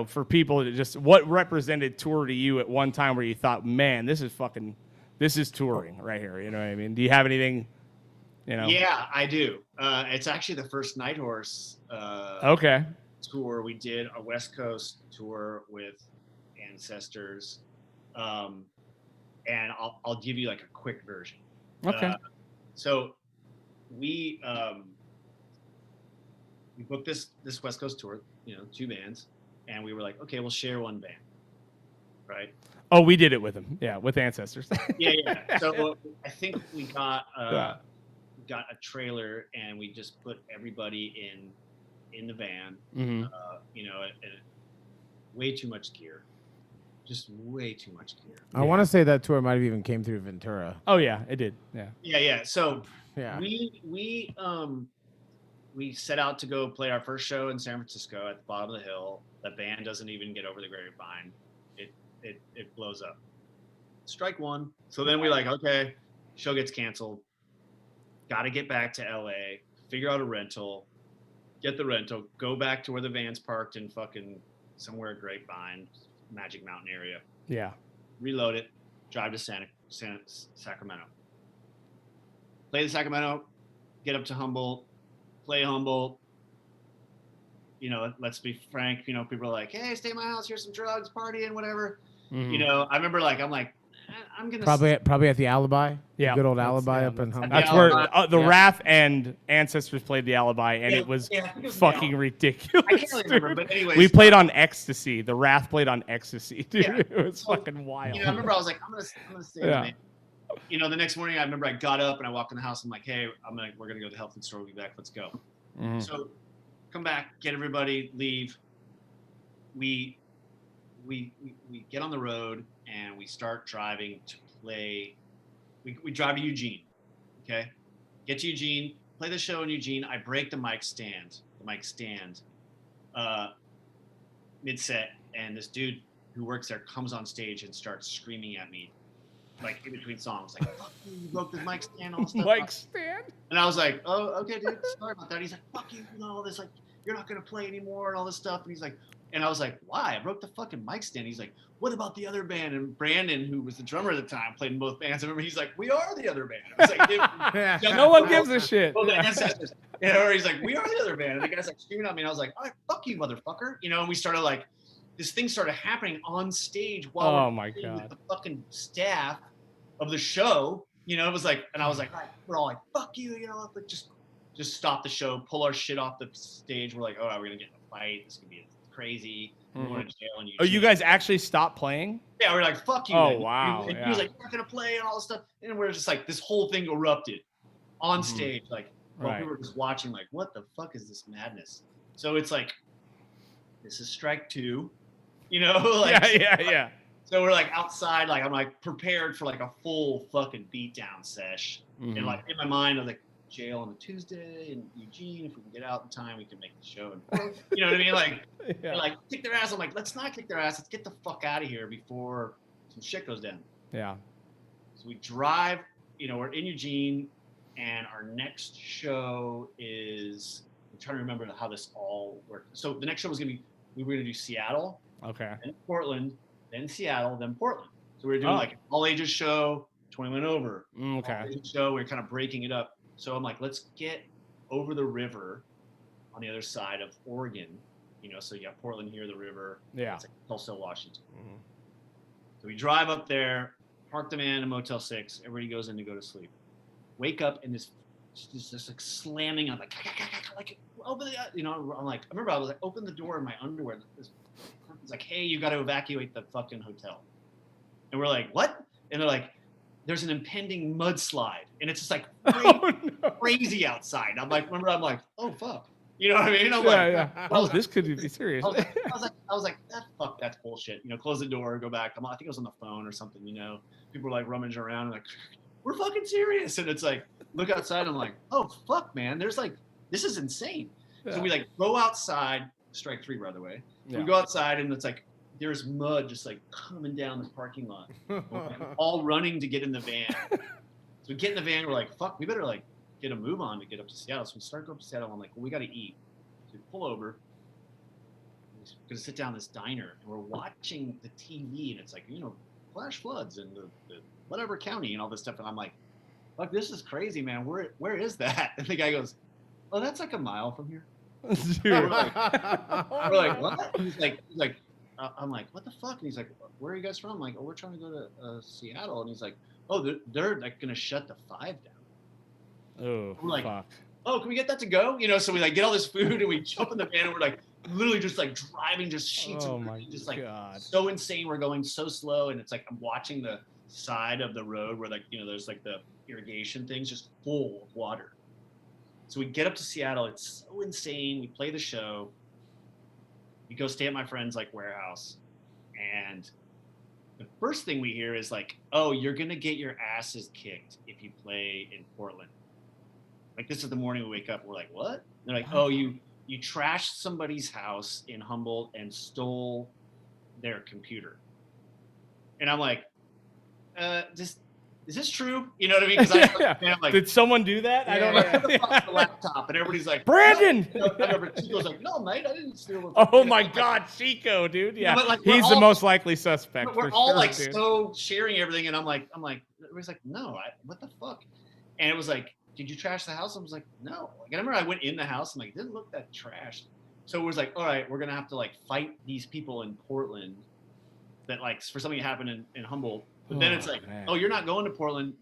for people to just what represented tour to you at one time where you thought, man, this is touring right here. You know what I mean? Do you have anything? Yeah, I do. It's actually the first Night Horse Okay. tour. We did a West Coast tour with Ancestors, and I'll give you like a quick version. Okay. So we booked this West Coast tour, 2 bands, and we were like, okay, we'll share one band, right? Oh, we did it with him. Yeah, with Ancestors. Yeah. So I think we got a trailer, and we just put everybody in the van. Mm-hmm. And way too much gear, just way too much gear. I want to say that tour might have even came through Ventura. Oh yeah, it did. Yeah. Yeah. So Yeah. we set out to go play our first show in San Francisco at the bottom of the hill. The band doesn't even get over the grapevine. It blows up. Strike one. So then we're like, okay, show gets canceled. Got to get back to LA, figure out a rental, get the rental, go back to where the van's parked in fucking somewhere Grapevine, Magic Mountain area. Yeah. Reload it, drive to Sacramento. Play the Sacramento, get up to Humboldt, play Humboldt. Let's be frank, people are like, hey, stay at my house, here's some drugs, partying, whatever. Mm-hmm. I remember I'm gonna probably at the Alibi. Yeah, good old Alibi up in Humboldt. That's where the Wrath and Ancestors played the Alibi, and it was fucking ridiculous. I can't really remember, but anyways, we played on Ecstasy. The Wrath played on Ecstasy, dude. Yeah. It was fucking wild. I remember I was like, I'm gonna stay. Yeah. The next morning I remember I got up and I walked in the house. I'm like, hey, we're gonna go to the health food store. We'll be back. Let's go. Mm-hmm. So come back, get everybody, leave. We get on the road and we start driving to play. We drive to Eugene, okay? Get to Eugene, play the show in Eugene. I break the mic stand, mid-set, and this dude who works there comes on stage and starts screaming at me, like in between songs, like, fuck you broke the mic stand, all this stuff. Mic stand? And I was like, oh, okay, dude, sorry about that. He's like, fuck you, all this, like, you're not gonna play anymore and all this stuff. And he's like, and I was like, why? I broke the fucking mic stand. He's like, what about the other band? And Brandon, who was the drummer at the time, played in both bands. I remember he's like, we are the other band. I was like, no one gives a shit. Well, the Ancestors. Or he's like, we are the other band. And the guy's like screaming at me. And I was like, all right, fuck you, motherfucker. And we started like, this thing started happening on stage while with the fucking staff of the show. It was like, and I was like, all right, we're all like, fuck you, like just stop the show, pull our shit off the stage. We're like, oh, we're gonna get in a fight. This is gonna be crazy. Mm-hmm. We're going to jail and Oh, you guys actually stopped playing? Yeah, we're like, fuck you. Oh, man. wow. And he was like, we're gonna play and all this stuff. And we're just like, this whole thing erupted on stage. Like, we were just watching, like, what the fuck is this madness? So it's like, this is strike 2, like, yeah. So we're like outside, like I'm like prepared for like a full fucking beatdown sesh. Mm-hmm. And like in my mind, I was like, jail on a Tuesday in Eugene. If we can get out in time, we can make the show. And, you know what I mean? Like, like kick their ass. I'm like, let's not kick their ass. Let's get the fuck out of here before some shit goes down. Yeah. So we drive. We're in Eugene, and our next show is. I'm trying to remember how this all worked. So the next show was gonna be. We were gonna do Seattle. Okay. Then Portland, then Seattle, then Portland. So we were doing like an all ages show, 21 over. Okay. All ages show. We were kind of breaking it up. So I'm like, let's get over the river on the other side of Oregon. So you got Portland here, the river. Yeah. It's like Tulsa, Washington. Mm-hmm. So we drive up there, park the van in Motel 6. Everybody goes in to go to sleep. Wake up and this like slamming on like open the I'm like, I remember I was like, open the door in my underwear. It's like, hey, you got to evacuate the fucking hotel. And we're like, what? And they're like, there's an impending mudslide, and it's just like crazy outside. I'm like, oh fuck, you know what I mean? I'm Oh, this could be serious. I was like, fuck, that's bullshit. Close the door, go back. I think I was on the phone or something. People were like rummaging around, and like, we're fucking serious. And it's like, look outside. I'm like, oh fuck, man. There's like, this is insane. Yeah. So we like go outside. Strike 3, by the way. Yeah. We go outside, and it's like, there's mud just like coming down the parking lot, all running to get in the van. So we get in the van, we're like, fuck, we better like get a move on to get up to Seattle. So we start going up to Seattle. I'm like, well, we got to eat. So we pull over, we going to sit down in this diner, and we're watching the TV, and it's like, flash floods in the whatever county and all this stuff. And I'm like, fuck, this is crazy, man. Where is that? And the guy goes, oh, that's like a mile from here. Dude. We're like, what? He's like, I'm like, what the fuck? And he's like, where are you guys from? I'm like, oh, we're trying to go to Seattle. And he's like, oh, they're like gonna shut the 5 down. Oh, we're like, fuck. oh, can we get that to go? So we like get all this food and we jump in the van and we're like literally just like driving just sheets of my just like God. so insane. We're going so slow, and it's like I'm watching the side of the road where like there's like the irrigation things just full of water. So we get up to Seattle. It's so insane. We play the show. We go stay at my friend's like warehouse, and the first thing we hear is like, oh, you're gonna get your asses kicked if you play in Portland. Like, this is the morning we wake up. We're like, what? And they're like, oh, you trashed somebody's house in Humboldt and stole their computer. And I'm like, is this true? You know what I mean? Because I'm like, did someone do that? I don't know. The laptop, and everybody's like, Brandon. Chico's like, no, mate, I didn't steal it. Oh my God, Chico, dude. Yeah, but, like, he's the most likely suspect. We're for all sure, like dude. so sharing everything, and I'm like, everybody's like, no, what the fuck? And it was like, did you trash the house? I was like, no. Like, I remember I went in the house and like, it didn't look that trashed. So it was like, all right, we're gonna have to like fight these people in Portland that like for something that happened in Humboldt. But then it's like, man. oh, you're not going to Portland.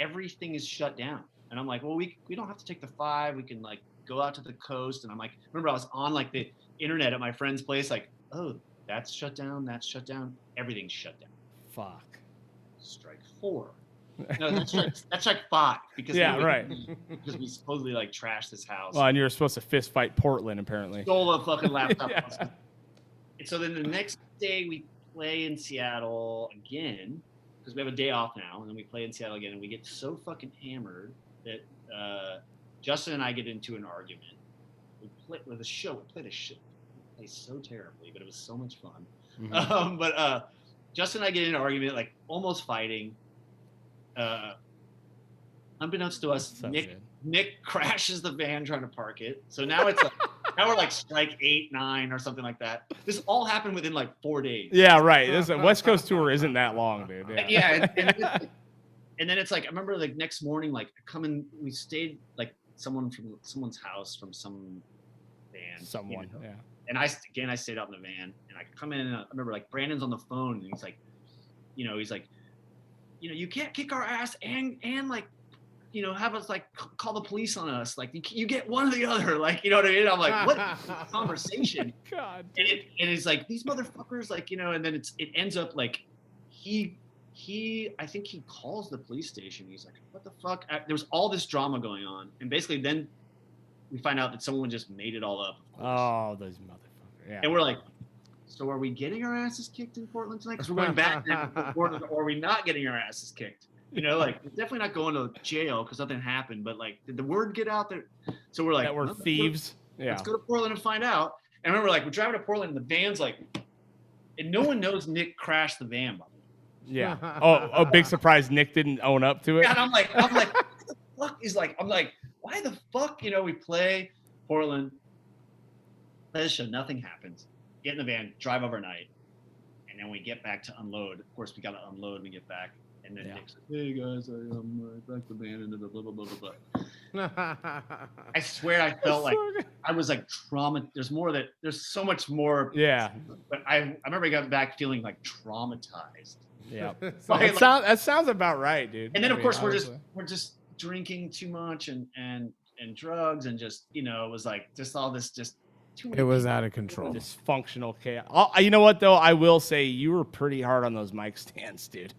Everything is shut down. And I'm like, well, we don't have to take the 5. We can like go out to the coast. And I'm like, remember I was on like the internet at my friend's place, like, oh, that's shut down. That's shut down. Everything's shut down. Fuck. Strike 4. No, that's like 5 because right. Because we supposedly like trashed this house. Well, and you were supposed to fist fight Portland apparently. Stole a fucking laptop. Yeah. And so then the next day we play in Seattle again because we have a day off now, and then we play in Seattle again, and we get so fucking hammered that Justin and I get into an argument. We played a show. We played so terribly, but it was so much fun. Mm-hmm. But Justin and I get in an argument, like almost fighting. Unbeknownst to us, So Nick crashes the van trying to park it. So now it's like, now we're like strike 8, 9 or something like that. This all happened within like 4 days. Yeah, right. This West Coast tour isn't that long, dude. Yeah. And then it's like, I remember like next morning, like we stayed like someone from someone's house from some band. Someone, yeah. And I stayed out in the van, and I come in, and I remember like Brandon's on the phone, and he's like, you can't kick our ass and like, have us like call the police on us. Like you get one or the other. Like, you know what I mean? I'm like, what conversation? God. And it's like these motherfuckers, like, and then it ends up like I think he calls the police station. He's like, what the fuck? There was all this drama going on, and basically then we find out that someone just made it all up. Oh, those motherfuckers. Yeah. And we're like, so are we getting our asses kicked in Portland tonight? Because we're going back to Portland, or are we not getting our asses kicked? Like we're definitely not going to jail because nothing happened. But like, did the word get out there? So we're like, that we're thieves. Let's go to Portland and find out. And I remember like we're driving to Portland, and the van's like, and no one knows Nick crashed the van. By the way. Yeah. Oh, a big surprise. Nick didn't own up to it. Yeah, and I'm like, what the fuck is like? I'm like, why the fuck? We play Portland, play the show, nothing happens. Get in the van, drive overnight, and then we get back to unload. Of course, we got to unload. We get back, and then Nick's like, "Hey guys, I back the van into the blah blah blah blah blah." I swear, I felt like I was like trauma. There's so much more. Yeah. But I remember I got back feeling like traumatized. Yeah. Like, that sounds about right, dude. And then of course we're just drinking too much and drugs and just it was like just all this just. It was out of control. Dysfunctional chaos. You know what though? I will say you were pretty hard on those mic stands, dude.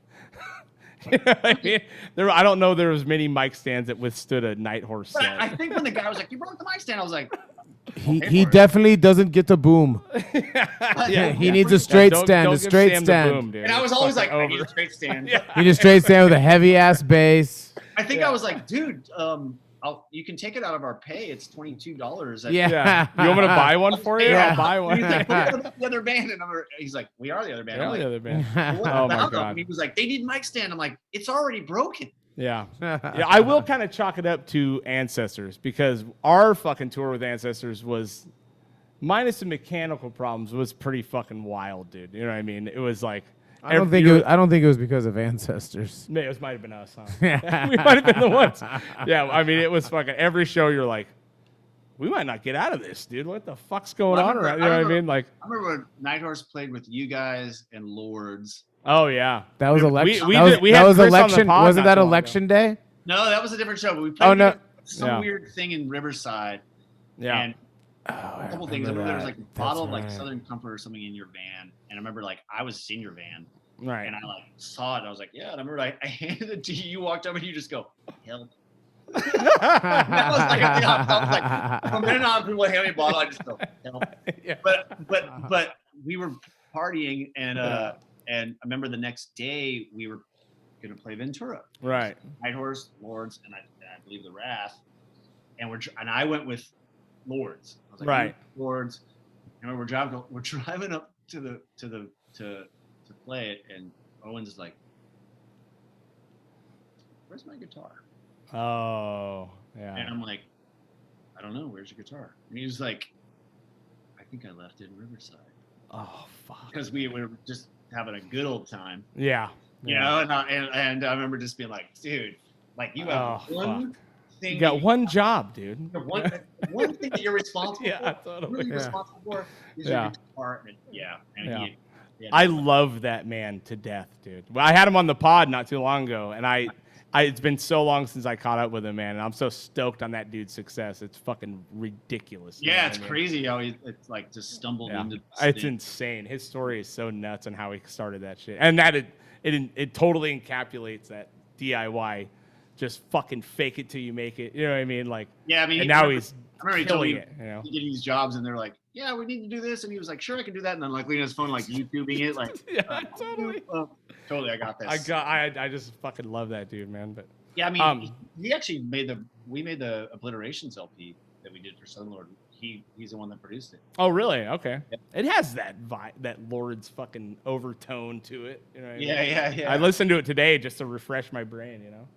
I mean, I don't know there was many mic stands that withstood a night horse set. set. I think when the guy was like, "You broke the mic stand," I was like, He definitely doesn't get to boom. He needs a straight stand. A straight stand. And I was always like, I need a straight stand. You need a straight stand with a heavy ass bass. I think I was like, dude, you can take it out of our pay. It's $22. Yeah. You want me to buy one for you? Yeah. I'll buy one. He's like, the other band, and he's like, we are the other band. Yeah, I'm like, the other band. what Oh my about them? God. And he was like, they need mic stand. I'm like, it's already broken. Yeah. I will kind of chalk it up to Ancestors because our fucking tour with Ancestors was minus the mechanical problems, was pretty fucking wild, dude. You know what I mean? It was like I don't think it was because of ancestors. It might have been us, huh? We might have been the ones. Yeah, I mean, it was fucking every show. You're like, we might not get out of this, dude. What the fuck's going on? Around? You know what I mean? Like, I remember when Nighthorse played with you guys and Lords. Oh yeah, that was election. We that was election. Wasn't that election day? No, that was a different show. But we played some weird thing in Riverside. Yeah. And a couple things. I remember there was like a bottle of like Southern Comfort or something in your van, and I remember like I was in your van, right? And I like saw it. And I was like, yeah. And I remember I handed it to you. You walked over and you just go, help. That was like I was like from then on, people hand me a bottle. I just go, help. Yeah. But we were partying, and I remember the next day we were gonna play Ventura. Right. Nighthorse, Lords, and I believe the Wrath, and I went with Lords. I was like, right. Lords. And we're driving up to play it, and Owen's is like, where's my guitar? Oh, yeah. And I'm like, I don't know. Where's your guitar? And he was like, I think I left it in Riverside. Oh, fuck. Because we were just having a good old time. Yeah. You know, and I remember just being like, dude, like you have one thing. You got one job, dude. One thing that you're responsible for. Totally. Really responsible for is your guitar. And I love that man to death, dude. Well, I had him on the pod not too long ago, and it's been so long since I caught up with him, man, and I'm so stoked on that dude's success. It's fucking ridiculous. Yeah, it's crazy how it's like just stumbled into. It's insane. His story is so nuts on how he started that shit, and that it totally encapsulates that DIY, just fucking fake it till you make it. You know what I mean? Like, yeah, I mean, and now he's killing it. You know, getting these jobs, and they're like, yeah, we need to do this, and he was like, sure, I can do that, and then like leaning his phone, like YouTubing it, like, totally. Totally, I got this. I just fucking love that dude, man. But yeah, I mean, he actually made the Obliterations LP that we did for Sunlord. He's the one that produced it. Oh, really? Okay. Yep. It has that vibe, that Lord's fucking overtone to it. You know what I mean? Yeah. I listened to it today just to refresh my brain. You know.